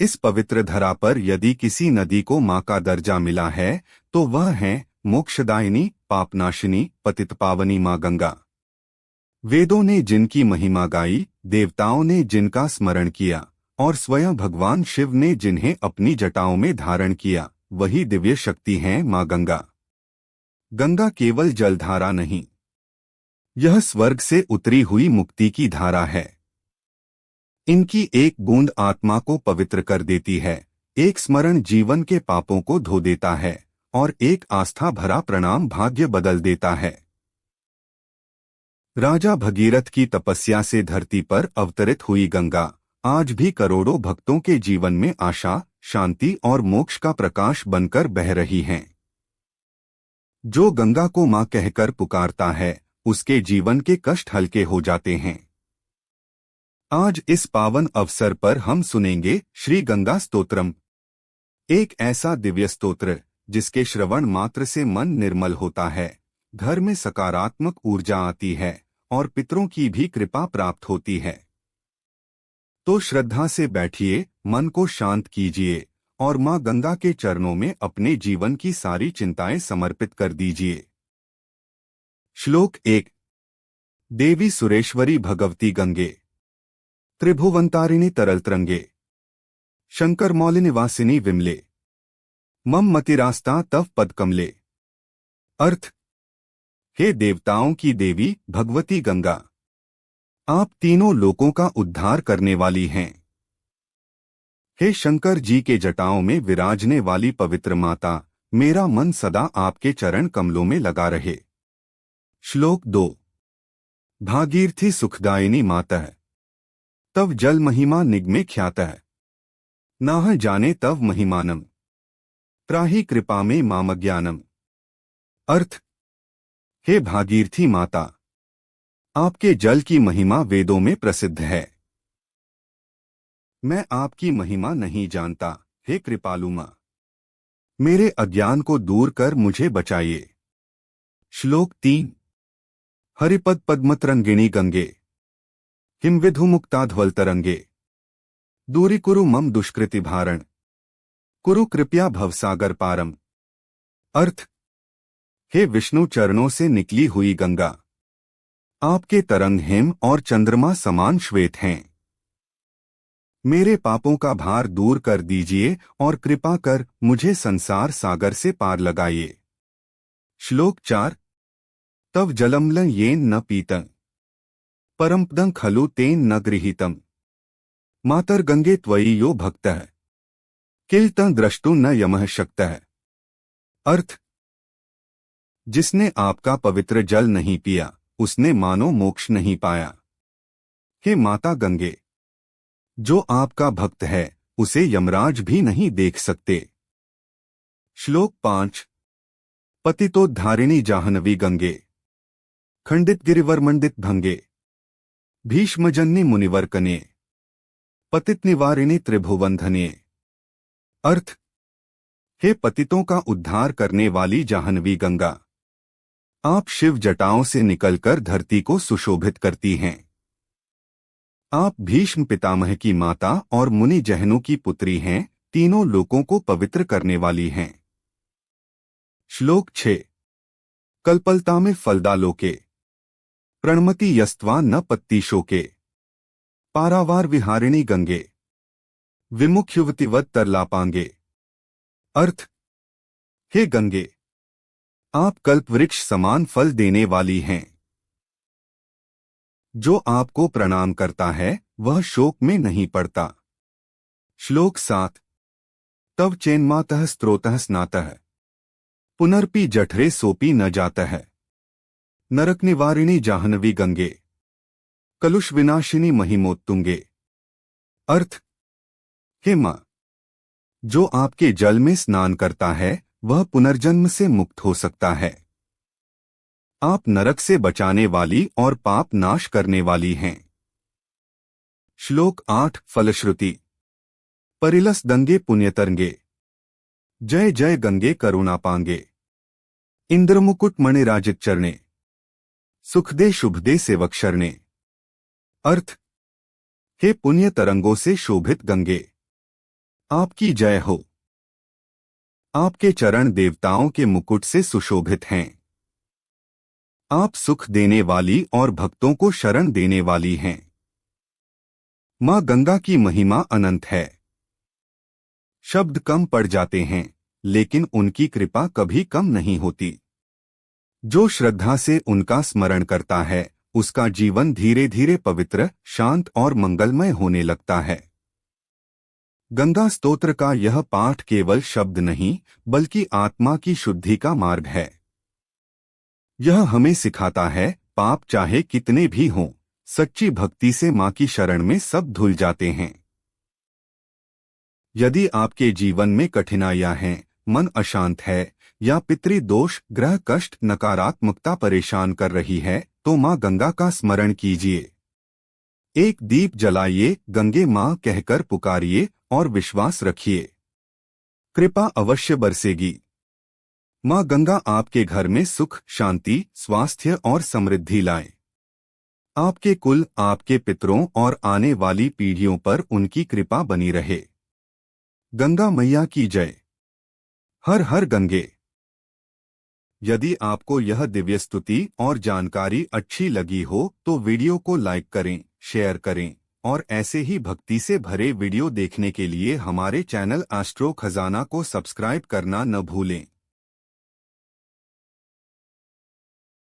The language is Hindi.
इस पवित्र धरा पर यदि किसी नदी को माँ का दर्जा मिला है तो वह है मोक्षदायिनी, पापनाशिनी, पतितपावनी माँ गंगा। वेदों ने जिनकी महिमा गाई, देवताओं ने जिनका स्मरण किया और स्वयं भगवान शिव ने जिन्हें अपनी जटाओं में धारण किया, वही दिव्य शक्ति हैं माँ गंगा। गंगा केवल जलधारा नहीं, यह स्वर्ग से उतरी हुई मुक्ति की धारा है। इनकी एक बूंद आत्मा को पवित्र कर देती है, एक स्मरण जीवन के पापों को धो देता है और एक आस्था भरा प्रणाम भाग्य बदल देता है। राजा भगीरथ की तपस्या से धरती पर अवतरित हुई गंगा आज भी करोड़ों भक्तों के जीवन में आशा, शांति और मोक्ष का प्रकाश बनकर बह रही हैं। जो गंगा को मां कहकर पुकारता है, उसके जीवन के कष्ट हल्के हो जाते हैं। आज इस पावन अवसर पर हम सुनेंगे श्री गंगा स्तोत्रम, एक ऐसा दिव्य स्तोत्र जिसके श्रवण मात्र से मन निर्मल होता है, घर में सकारात्मक ऊर्जा आती है और पितरों की भी कृपा प्राप्त होती है। तो श्रद्धा से बैठिए, मन को शांत कीजिए और मां गंगा के चरणों में अपने जीवन की सारी चिंताएं समर्पित कर दीजिए। श्लोक 1। देवी सुरेश्वरी भगवती गंगे, त्रिभुवंतारिणी तरलतरंगे, शंकर मौलिनिवासिनी विमले, मम मतिरास्ता तव पद कमले। अर्थ, हे देवताओं की देवी भगवती गंगा, आप तीनों लोकों का उद्धार करने वाली हैं। हे शंकर जी के जटाओं में विराजने वाली पवित्र माता, मेरा मन सदा आपके चरण कमलों में लगा रहे। श्लोक 2। भागीरथी सुखदायिनी मातः, तव जल महिमा निगमे ख्यातः, नाह जाने तव महिमानम, त्राहि कृपा में मामज्ञानम। अर्थ, हे भागीरथी माता, आपके जल की महिमा वेदों में प्रसिद्ध है। मैं आपकी महिमा नहीं जानता, हे कृपालु मां, मेरे अज्ञान को दूर कर मुझे बचाइए। श्लोक 3। हरिपद पद्मतरंगिणी गंगे, हिमविधु मुक्ताध्वलतरंगे, दूरी कुरु मम दुष्कृति भारण, कुरु कृपया भवसागर पारम। अर्थ, हे विष्णु चरणों से निकली हुई गंगा, आपके तरंग हिम और चंद्रमा समान श्वेत हैं। मेरे पापों का भार दूर कर दीजिए और कृपा कर मुझे संसार सागर से पार लगाइए। श्लोक 4। तव जलमलं येन न पीतं, परमपदं खलु तेन न गृहीतम्, मातर्गंगे त्वयि यो भक्तः, किल तं द्रष्टुं न यमः शक्तः। अर्थ, जिसने आपका पवित्र जल नहीं पिया, उसने मानो मोक्ष नहीं पाया। हे माता गंगे, जो आपका भक्त है उसे यमराज भी नहीं देख सकते। श्लोक 5। पतितोद्धारिणी जाह्नवी गंगे, खंडित गिरिवरमंडित भंगे, भीष्मजन्नी मुनिवर्कने, पतित निवारिणी त्रिभुवंधने। अर्थ, हे पतितों का उद्धार करने वाली जाह्नवी गंगा, आप शिव जटाओं से निकलकर धरती को सुशोभित करती हैं। आप भीष्म पितामह की माता और मुनि जहनु की पुत्री हैं, तीनों लोकों को पवित्र करने वाली हैं। श्लोक 6। कल्पलता में फलदा लोके, प्रणमति यस्त्वा न पत्ती शोके, पारावार विहारिणी गंगे, विमुख्युवतिवत तरलापांगे। अर्थ, हे गंगे, आप कल्पवृक्ष समान फल देने वाली हैं। जो आपको प्रणाम करता है वह शोक में नहीं पड़ता। श्लोक 7। तव चेन्मातः स्त्रोतः स्नातः, पुनर्पि जठरे सोपी न जातः, नरक निवारिणी जाह्नवी गंगे, कलुष विनाशिनी महिमोत्तुंगे। अर्थ, हे मां, जो आपके जल में स्नान करता है वह पुनर्जन्म से मुक्त हो सकता है। आप नरक से बचाने वाली और पाप नाश करने वाली हैं। श्लोक 8। फलश्रुति, परिलस दंगे पुण्यतरंगे, जय जय गंगे करुणा पांगे, इंद्रमुकुट मणिराजित चरणे, सुखदे शुभदे सेवक शरणे। अर्थ, हे पुण्य तरंगों से शोभित गंगे, आपकी जय हो। आपके चरण देवताओं के मुकुट से सुशोभित हैं। आप सुख देने वाली और भक्तों को शरण देने वाली हैं। मां गंगा की महिमा अनंत है। शब्द कम पड़ जाते हैं, लेकिन उनकी कृपा कभी कम नहीं होती। जो श्रद्धा से उनका स्मरण करता है, उसका जीवन धीरे धीरे पवित्र, शांत और मंगलमय होने लगता है। गंगा स्तोत्र का यह पाठ केवल शब्द नहीं, बल्कि आत्मा की शुद्धि का मार्ग है। यह हमें सिखाता है, पाप चाहे कितने भी हों, सच्ची भक्ति से मां की शरण में सब धुल जाते हैं। यदि आपके जीवन में कठिनाइयां हैं, मन अशांत है, या पितृदोष, ग्रह कष्ट, नकारात्मकता परेशान कर रही है, तो मां गंगा का स्मरण कीजिए। एक दीप जलाइए, गंगे मां कहकर पुकारिए और विश्वास रखिए, कृपा अवश्य बरसेगी। मां गंगा आपके घर में सुख, शांति, स्वास्थ्य और समृद्धि लाए। आपके कुल, आपके पितरों और आने वाली पीढ़ियों पर उनकी कृपा बनी रहे। गंगा मैया की जय। हर हर गंगे। यदि आपको यह दिव्य स्तुति और जानकारी अच्छी लगी हो तो वीडियो को लाइक करें, शेयर करें और ऐसे ही भक्ति से भरे वीडियो देखने के लिए हमारे चैनल एस्ट्रो खजाना को सब्सक्राइब करना न भूलें।